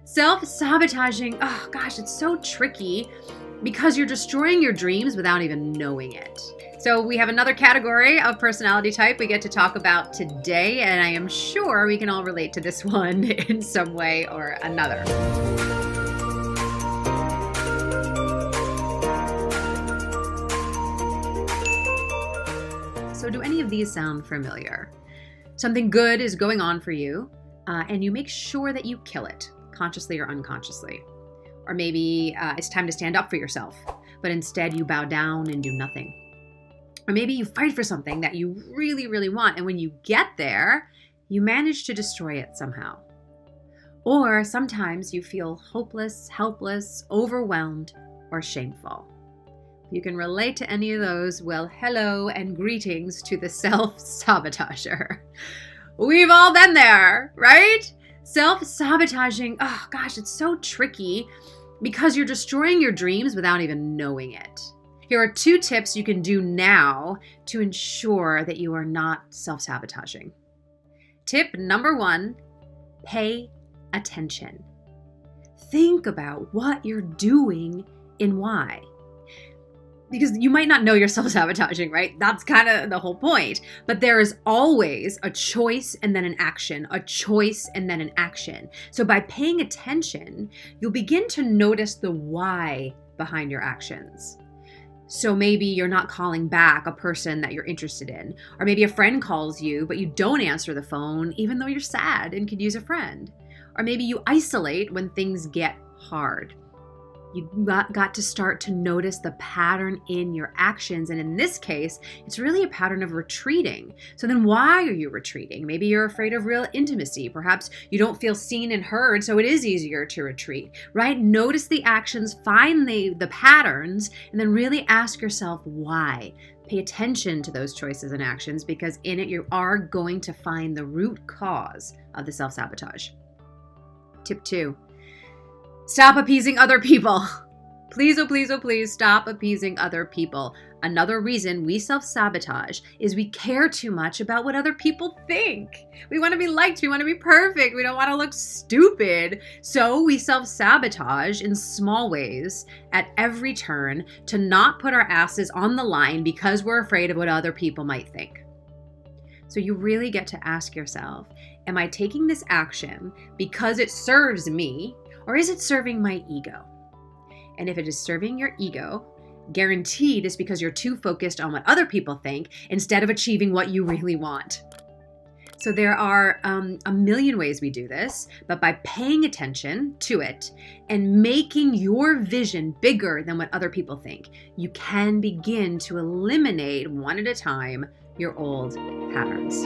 Self-sabotaging, oh gosh, it's so tricky because you're destroying your dreams without even knowing it. So we have another category of personality type we get to talk about today, and I am sure we can all relate to this one in some way or another. So do any of these sound familiar? Something good is going on for you, and you make sure that you kill it, consciously or unconsciously. Or maybe it's time to stand up for yourself, but instead you bow down and do nothing. Or maybe you fight for something that you really, really want, and when you get there, you manage to destroy it somehow. Or sometimes you feel hopeless, helpless, overwhelmed, or shameful. If you can relate to any of those, well, hello and greetings to the self-sabotager. We've all been there, right? Self-sabotaging, oh gosh, it's so tricky because you're destroying your dreams without even knowing it. Here are 2 tips you can do now to ensure that you are not self-sabotaging. Tip number 1, pay attention. Think about what you're doing and why. Because you might not know you're self-sabotaging, right? That's kind of the whole point. But there is always a choice and then an action, a choice and then an action. So by paying attention, you'll begin to notice the why behind your actions. So maybe you're not calling back a person that you're interested in, or maybe a friend calls you, but you don't answer the phone, even though you're sad and could use a friend. Or maybe you isolate when things get hard. You got to start to notice the pattern in your actions. And in this case, it's really a pattern of retreating. So then why are you retreating? Maybe you're afraid of real intimacy. Perhaps you don't feel seen and heard, so it is easier to retreat, right? Notice the actions, find the patterns, and then really ask yourself why. Pay attention to those choices and actions, because in it you are going to find the root cause of the self-sabotage. Tip 2. Stop appeasing other people. Please, oh please, oh please, stop appeasing other people. Another reason we self-sabotage is we care too much about what other people think. We want to be liked, we want to be perfect, we don't want to look stupid. So we self-sabotage in small ways at every turn to not put our asses on the line because we're afraid of what other people might think. So you really get to ask yourself, am I taking this action because it serves me? Or is it serving my ego? And if it is serving your ego, guaranteed it's because you're too focused on what other people think instead of achieving what you really want. So there are a million ways we do this, but by paying attention to it and making your vision bigger than what other people think, you can begin to eliminate one at a time your old patterns.